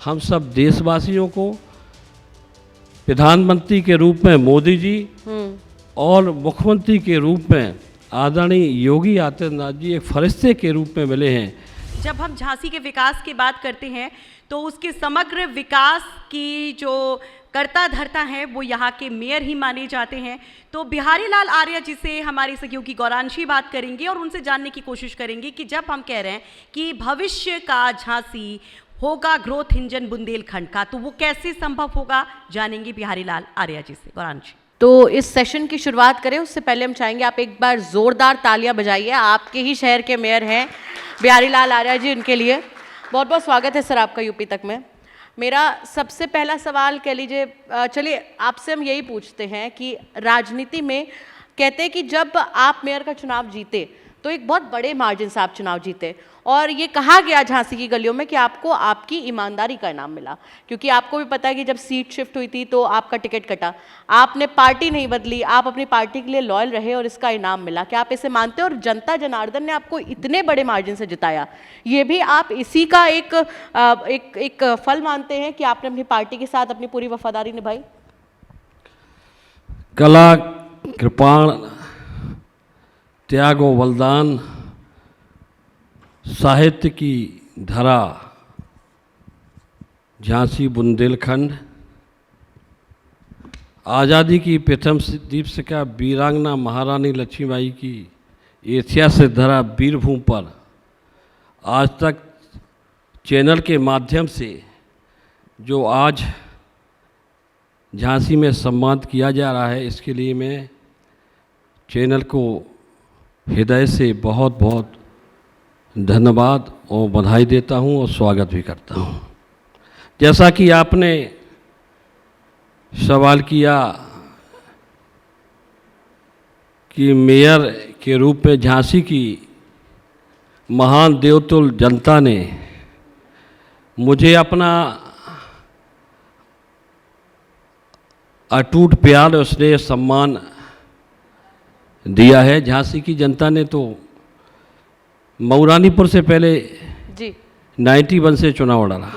हम सब देशवासियों को प्रधानमंत्री के रूप में मोदी जी और मुख्यमंत्री के रूप में आदरणीय योगी आदित्यनाथ जी एक फरिश्ते के रूप में मिले हैं। जब हम झांसी के विकास की बात करते हैं तो उसके समग्र विकास की जो कर्ता धर्ता है वो यहाँ के मेयर ही माने जाते हैं। तो बिहारी लाल आर्य जी से हमारी सहयोगी गौरांशी बात करेंगे और उनसे जानने की कोशिश करेंगे कि जब हम कह रहे हैं कि भविष्य का झांसी होगा ग्रोथ इंजन बुंदेलखंड का, तो वो कैसे संभव होगा, जानेंगे बिहारी लाल आर्य जी से। गौरांशी, तो इस सेशन की शुरुआत करें उससे पहले हम चाहेंगे आप एक बार जोरदार तालियां बजाइए। आपके ही शहर के मेयर हैं बिहारी लाल आर्य जी, उनके लिए बहुत बहुत स्वागत है सर आपका यूपी तक में। मेरा सबसे पहला सवाल कह लीजिए, चलिए आपसे हम यही पूछते हैं कि राजनीति में कहते हैं कि जब आप मेयर का चुनाव जीते तो एक बहुत बड़े मार्जिन से आप चुनाव जीते और ये कहा गया झांसी की गलियों में कि आपको आपकी ईमानदारी का इनाम मिला, क्योंकि आपको भी पता है कि जब सीट शिफ्ट हुई थी तो आपका टिकट कटा, आपने पार्टी नहीं बदली, आप अपनी पार्टी के लिए लॉयल रहे और इसका इनाम मिला। क्या आप इसे मानते हैं? और जनता जनार्दन ने आपको इतने बड़े मार्जिन से जिताया, ये भी आप इसी का एक फल मानते हैं कि आपने अपनी पार्टी के साथ अपनी पूरी वफादारी निभाई? कला, कृपाण, त्याग और बलिदान, साहित्य की धरा झांसी बुंदेलखंड, आज़ादी की प्रथम दीपशिखा वीरांगना महारानी लक्ष्मीबाई की ऐतिहासिक धरा वीरभूमि पर आज तक चैनल के माध्यम से जो आज झांसी में सम्मानित किया जा रहा है, इसके लिए मैं चैनल को हृदय से बहुत बहुत धन्यवाद और बधाई देता हूं और स्वागत भी करता हूं। जैसा कि आपने सवाल किया कि मेयर के रूप में झांसी की महान देवतुल्य जनता ने मुझे अपना अटूट प्यार और स्नेह सम्मान दिया है। झांसी की जनता ने तो मऊरानीपुर से पहले जी 91 से चुनाव लड़ा,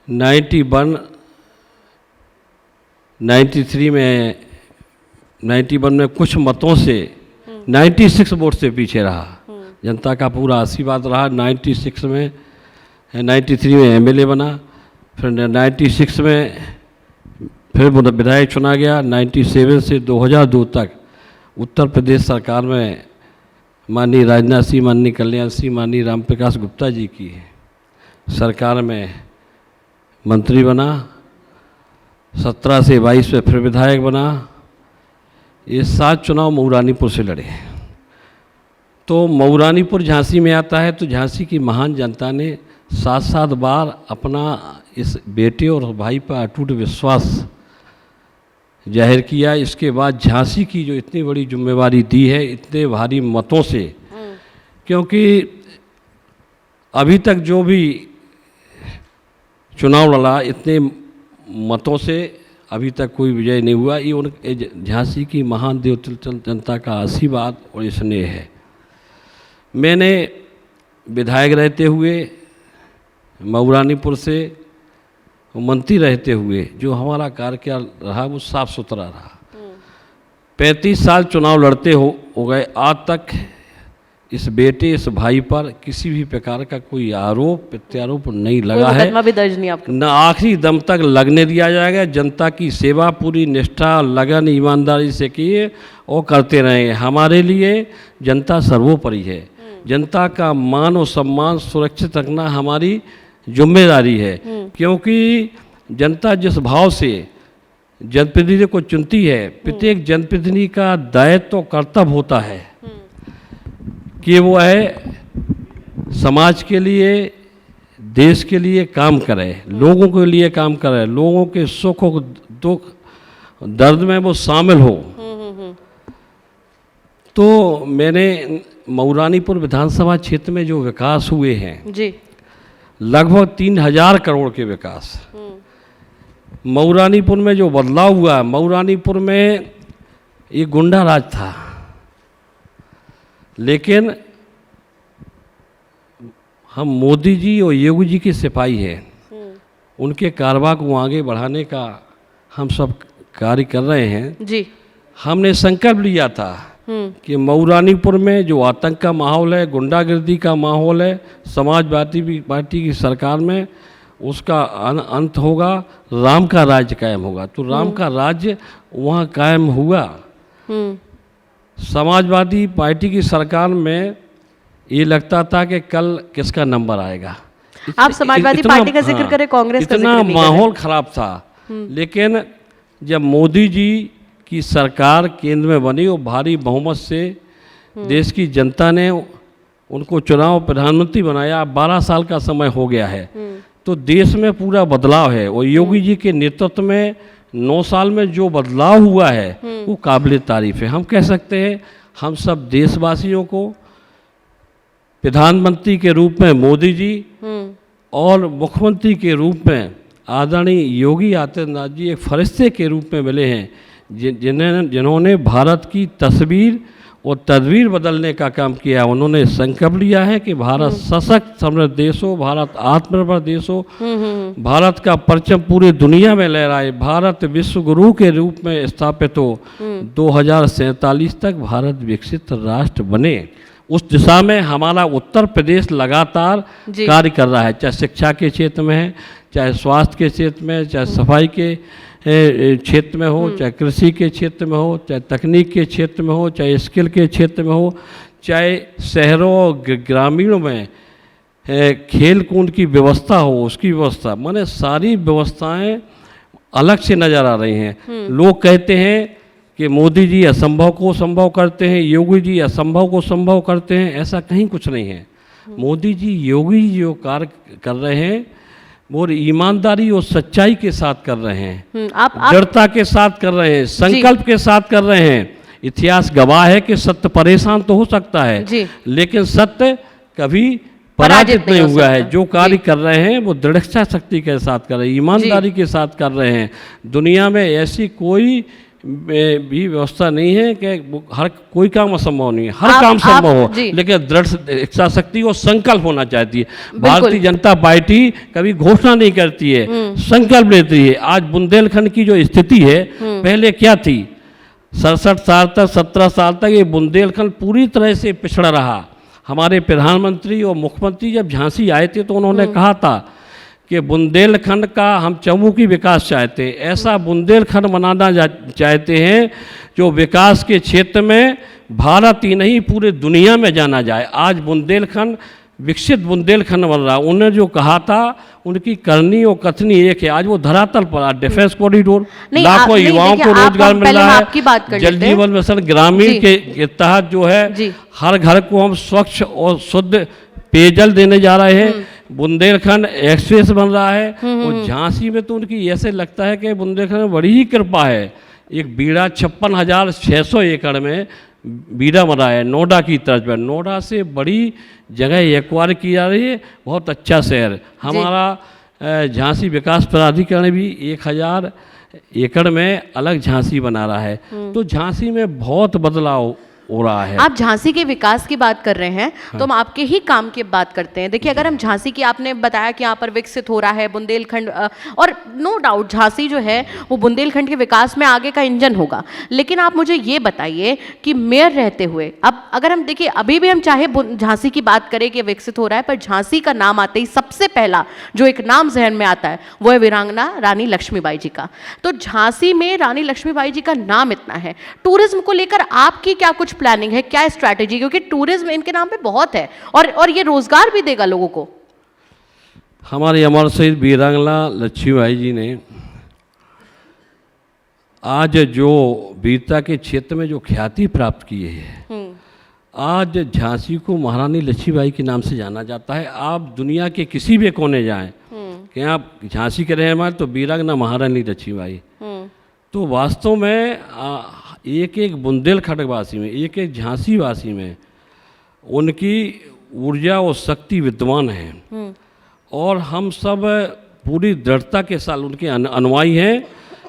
91, 93 में, 91 में कुछ मतों से 96 वोट से पीछे रहा। जनता का पूरा आशीर्वाद रहा। 96 में, 93 में एमएलए बना, फिर 96 में फिर विधायक चुना गया। 97 से 2002 तक उत्तर प्रदेश सरकार में माननीय राजनाथ सिंह, माननीय कल्याण सिंह, माननीय रामप्रकाश गुप्ता जी की सरकार में मंत्री बना। 17 से 22 में फिर विधायक बना। ये 7 चुनाव मऊरानीपुर से लड़े। तो मऊरानीपुर झांसी में आता है, तो झांसी की महान जनता ने 7-7 बार अपना इस बेटे और भाई पर अटूट विश्वास जाहिर किया। इसके बाद झांसी की जो इतनी बड़ी जिम्मेवारी दी है इतने भारी मतों से, क्योंकि अभी तक जो भी चुनाव लड़ा इतने मतों से अभी तक कोई विजय नहीं हुआ। ये उन झांसी की महान देवतुल्य जनता का आशीर्वाद और स्नेह है। मैंने विधायक रहते हुए मऊरानीपुर से मंत्री रहते हुए जो हमारा कार्यकाल रहा वो साफ सुथरा रहा। 35 साल चुनाव लड़ते हो गए, आज तक इस बेटे, इस भाई पर किसी भी प्रकार का कोई आरोप प्रत्यारोप नहीं लगा है, मुकदमा भी दर्ज नहीं आपका। न आखिरी दम तक लगने दिया जाएगा। जनता की सेवा पूरी निष्ठा, लगन, ईमानदारी से किए और करते रहेंगे। हमारे लिए जनता सर्वोपरि है। जनता का मान और सम्मान सुरक्षित रखना हमारी जिम्मेदारी है, क्योंकि जनता जिस भाव से जनप्रतिनिधि को चुनती है, प्रत्येक जनप्रतिनिधि का दायित्व और कर्तव्य होता है कि वो है समाज के लिए, देश के लिए काम करे, लोगों के लिए काम करे, लोगों के सुख और दुख दर्द में वो शामिल हो। तो मैंने मऊरानीपुर विधानसभा क्षेत्र में जो विकास हुए हैं जी, लगभग 3000 करोड़ के विकास। मऊरानीपुर में जो बदलाव हुआ, मऊरानीपुर में ये गुंडा राज था, लेकिन हम मोदी जी और योगी जी के सिपाही हैं। उनके कारवा को आगे बढ़ाने का हम सब कार्य कर रहे हैं। जी। हमने संकल्प लिया था कि मऊरानीपुर में जो आतंक का माहौल है, गुंडागर्दी का माहौल है, समाजवादी पार्टी की सरकार में उसका अंत होगा, राम का राज्य कायम होगा। तो राम का राज्य वहाँ कायम हुआ। समाजवादी पार्टी की सरकार में ये लगता था कि कल किसका नंबर आएगा। आप समाजवादी पार्टी का जिक्र करें, कांग्रेस का जिक्र इतना नहीं कर रहे। माहौल खराब था। लेकिन जब मोदी जी की सरकार केंद्र में बनी और भारी बहुमत से देश की जनता ने उनको चुनाव प्रधानमंत्री बनाया, 12 साल का समय हो गया है, तो देश में पूरा बदलाव है। और योगी जी के नेतृत्व में 9 साल में जो बदलाव हुआ है वो काबिल तारीफ है। हम कह सकते हैं हम सब देशवासियों को प्रधानमंत्री के रूप में मोदी जी और मुख्यमंत्री के रूप में आदरणीय योगी आदित्यनाथ जी एक फरिश्ते के रूप में मिले हैं, जिन्होंने भारत की तस्वीर और तदवीर बदलने का काम किया। उन्होंने संकल्प लिया है कि भारत सशक्त समृद्ध देश हो, भारत आत्मनिर्भर देश हो, भारत का परचम पूरी दुनिया में लहराए, भारत विश्व गुरु के रूप में स्थापित हो, 2047 तक भारत विकसित राष्ट्र बने। उस दिशा में हमारा उत्तर प्रदेश लगातार कार्य कर रहा है, चाहे शिक्षा के क्षेत्र में है, चाहे स्वास्थ्य के क्षेत्र में, चाहे सफाई के क्षेत्र में हो, चाहे कृषि के क्षेत्र में हो, चाहे तकनीक के क्षेत्र में हो, चाहे स्किल के क्षेत्र में हो, चाहे शहरों और ग्रामीणों में खेल कूद की व्यवस्था हो, उसकी व्यवस्था, माने सारी व्यवस्थाएं अलग से नज़र आ रही हैं। लोग कहते हैं कि मोदी जी असंभव को संभव करते हैं, योगी जी असंभव को संभव करते हैं। ऐसा कहीं कुछ नहीं है। मोदी जी योगी जी जो कार्य कर रहे हैं वो ईमानदारी और सच्चाई के साथ कर रहे हैं, दृढ़ता के साथ कर रहे हैं, संकल्प के साथ कर रहे हैं। इतिहास गवाह है कि सत्य परेशान तो हो सकता है, लेकिन सत्य कभी पराजित नहीं हुआ है। जो कार्य कर रहे हैं वो दृढ़ शक्ति के साथ कर रहे हैं, ईमानदारी के साथ कर रहे हैं। दुनिया में ऐसी कोई भी व्यवस्था नहीं है कि हर कोई काम असंभव नहीं है, हर काम संभव हो, लेकिन दृढ़ इच्छा शक्ति और संकल्प होना चाहती है। भारतीय जनता पार्टी कभी घोषणा नहीं करती है, संकल्प लेती है। आज बुंदेलखंड की जो स्थिति है, पहले क्या थी, 67 साल तक 17 साल तक ये बुंदेलखंड पूरी तरह से पिछड़ा रहा। हमारे प्रधानमंत्री और मुख्यमंत्री जब झांसी आए थे तो उन्होंने कहा था कि बुंदेलखंड का हम चहुमुखी विकास चाहते हैं, ऐसा बुंदेलखंड बनाना चाहते हैं जो विकास के क्षेत्र में भारत ही नहीं पूरे दुनिया में जाना जाए। आज बुंदेलखंड विकसित बुंदेलखंड बन रहा। उन्होंने जो कहा था उनकी करनी और कथनी एक है, आज वो धरातल पर। डिफेंस कॉरिडोर, लाखों युवाओं को रोजगार मिल रहा है। जल जीवन मिशन ग्रामीण के तहत जो है हर घर को हम स्वच्छ और शुद्ध पेयजल देने जा रहे हैं। बुंदेलखंड एक्सप्रेस बन रहा है। और झांसी में तो उनकी ऐसे लगता है कि बुंदेलखंड में बड़ी ही कृपा है। एक बीड़ा 56,600 एकड़ में बीड़ा बना है नोएडा की तर्ज पर। नोएडा से बड़ी जगह एक्वायर की जा रही है, बहुत अच्छा शहर। हमारा झांसी विकास प्राधिकरण भी 1000 एकड़ में अलग झांसी बना रहा है। तो झांसी में बहुत बदलाव हो रहा है। आप झांसी के विकास की बात कर रहे हैं, तो हम आपके ही काम की बात करते हैं। देखिए, अगर हम झांसी की, आपने बताया कि यहाँ पर विकसित हो रहा है बुंदेलखंड, और नो डाउट झांसी जो है वो बुंदेलखंड के विकास में आगे का इंजन होगा। लेकिन आप मुझे ये बताइए कि मेयर रहते हुए, अब अगर हम देखिए, अभी भी हम चाहे झांसी की बात करें कि विकसित हो रहा है, पर झांसी का नाम आते ही सबसे पहला जो एक नाम जहन में आता है वो है वीरांगना रानी लक्ष्मीबाई जी का। तो झांसी में रानी लक्ष्मीबाई जी का नाम इतना है, टूरिज्म को लेकर आपकी क्या कुछ प्लानिंग है, क्या स्ट्रैटेजी? क्योंकि टूरिज्म इनके नाम पे बहुत है और ये रोजगार भी देगा लोगों को। हमारे अमर शहीद वीरांगना लक्ष्मीबाई जी ने आज जो वीरता के क्षेत्र में जो ख्याति प्राप्त की है, आज झांसी को महारानी लक्ष्मीबाई के नाम से जाना जाता है। आप दुनिया के किसी भी कोने जाएं कि आप झांसी के रहने वाले तो वीरांगना महारानी लक्ष्मीबाई। तो वास्तव में एक एक बुंदेलखंड वासी में, एक एक झांसी वासी में उनकी ऊर्जा और शक्ति विद्यमान है। और हम सब पूरी दृढ़ता के साथ उनके अनुयायी हैं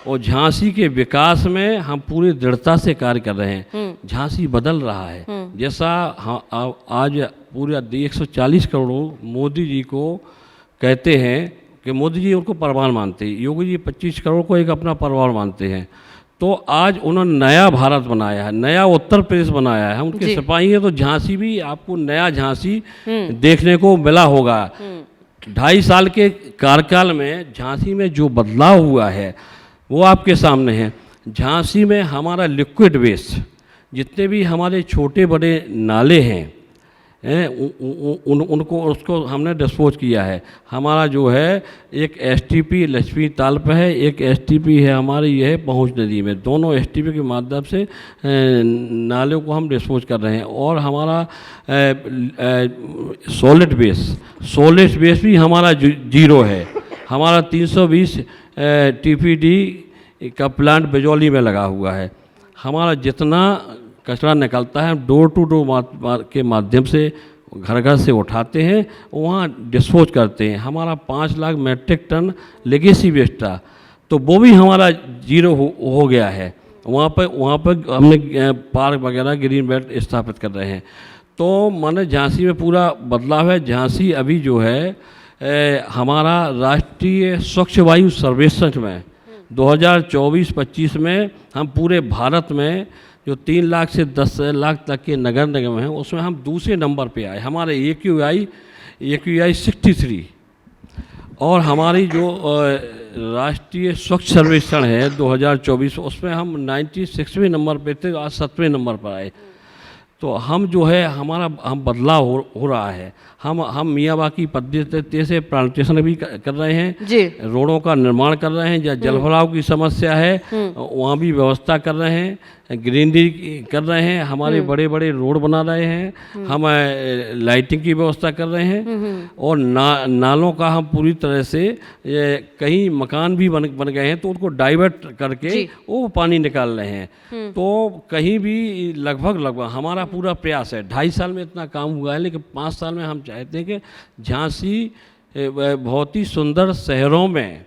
और झांसी के विकास में हम पूरी दृढ़ता से कार्य कर रहे हैं। झांसी बदल रहा है, जैसा आज पूरे 140 करोड़ मोदी जी को कहते हैं कि मोदी जी उनको परवान मानते हैं, योगी जी 25 करोड़ को एक अपना परवान मानते हैं। तो आज उन्होंने नया भारत बनाया है, नया उत्तर प्रदेश बनाया है। उनके सिपाही हैं, तो झांसी भी आपको नया झांसी देखने को मिला होगा। 2.5 साल के कार्यकाल में झांसी में जो बदलाव हुआ है वो आपके सामने है। झांसी में हमारा लिक्विड वेस्ट, जितने भी हमारे छोटे बड़े नाले हैं उनको उसको हमने डिस्पोज किया है। हमारा जो है एक एसटीपी लक्ष्मी ताल पे है, एक एसटीपी है हमारी ये है पहुँच नदी में। दोनों एसटीपी के माध्यम से नालों को हम डिस्पोज कर रहे हैं। और हमारा सॉलिड वेस्ट भी हमारा जीरो है। हमारा 320 टीपीडी का प्लांट बिजौली में लगा हुआ है। हमारा जितना कचरा निकलता है डोर टू डोर के माध्यम से घर घर से उठाते हैं, वहाँ डिस्पोज करते हैं। हमारा 5 lakh metric ton legacy waste था, तो वो भी हमारा जीरो हो गया है। वहाँ पर हमने पार्क वगैरह ग्रीन बेल्ट स्थापित कर रहे हैं। तो माने झांसी में पूरा बदलाव है। झांसी अभी जो है हमारा राष्ट्रीय स्वच्छ वायु सर्वेक्षण में 2024-25 में हम पूरे भारत में जो 3 लाख से 10 लाख तक के नगर निगम हैं उसमें हम दूसरे नंबर पे आए। हमारे AQI 63 और हमारी जो राष्ट्रीय स्वच्छ सर्वेक्षण है 2024 उसमें हम 96वें नंबर पे थे, आज 7वें नंबर पर आए। तो हम जो है हम बदलाव हो रहा है। हम मियावाकी पद्धति से प्लांटेशन भी कर रहे हैं जी। रोडों का निर्माण कर रहे हैं। जहाँ जलभराव की समस्या है वहाँ भी व्यवस्था कर रहे हैं, ग्रीनरी कर रहे हैं, हमारे बड़े बड़े रोड बना रहे हैं, हम लाइटिंग की व्यवस्था कर रहे हैं। और नालों का हम पूरी तरह से कहीं मकान भी बन गए हैं तो उनको डाइवर्ट करके वो पानी निकाल रहे हैं। तो कहीं भी लगभग हमारा पूरा प्रयास है। 2.5 साल में इतना काम हुआ है, लेकिन 5 साल में हम चाहते हैं कि झांसी बहुत ही सुंदर शहरों में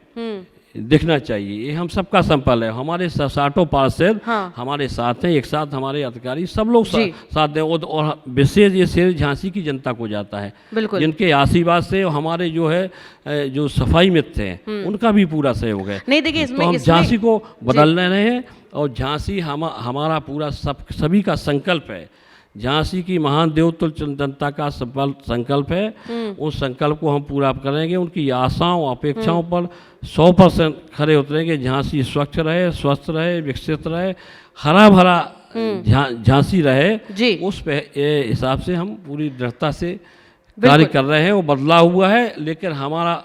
दिखना चाहिए। ये हम सबका संपल है। हमारे 60 पार्षद हमारे साथ हैं, एक साथ हमारे अधिकारी सब लोग साथ हैं। और विशेष ये श्रेय झांसी की जनता को जाता है, जिनके आशीर्वाद से हमारे जो है जो सफाई मित्र हैं उनका भी पूरा सहयोग है। नहीं देखिए, तो हम झांसी को बदल रहे हैं और झांसी हमारा पूरा सभी का संकल्प है। झांसी की महान देवतुल्य जनता का संकल्प है। उस संकल्प को हम पूरा करेंगे। उनकी आशाओं अपेक्षाओं पर 100% खरे उतरेंगे। झांसी स्वच्छ रहे, स्वस्थ रहे, विकसित रहे, हरा भरा झांसी रहे। उस हिसाब से हम पूरी दृढ़ता से कार्य कर रहे हैं। वो बदलाव हुआ है, लेकिन हमारा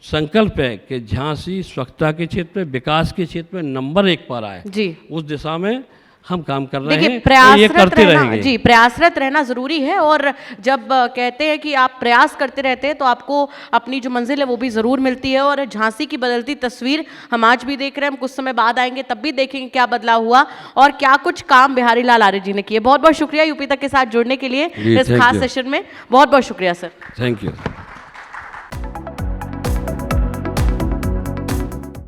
संकल्प है कि झांसी स्वच्छता के क्षेत्र में, विकास के क्षेत्र में नंबर 1 पर आए। उस दिशा में हम काम कर रहे हैं। प्रयासरत ये करते रहेंगे। जी, प्रयासरत रहना जरूरी है। और जब कहते हैं कि आप प्रयास करते रहते हैं तो आपको अपनी जो मंजिल है वो भी जरूर मिलती है। और झांसी की बदलती तस्वीर हम आज भी देख रहे हैं। हम कुछ समय बाद आएंगे तब भी देखेंगे क्या बदलाव हुआ और क्या कुछ काम बिहारी लाल आर्य जी ने किए। बहुत बहुत शुक्रिया यूपी तक के साथ जुड़ने के लिए इस खास सेशन में। बहुत बहुत शुक्रिया सर। Thank you.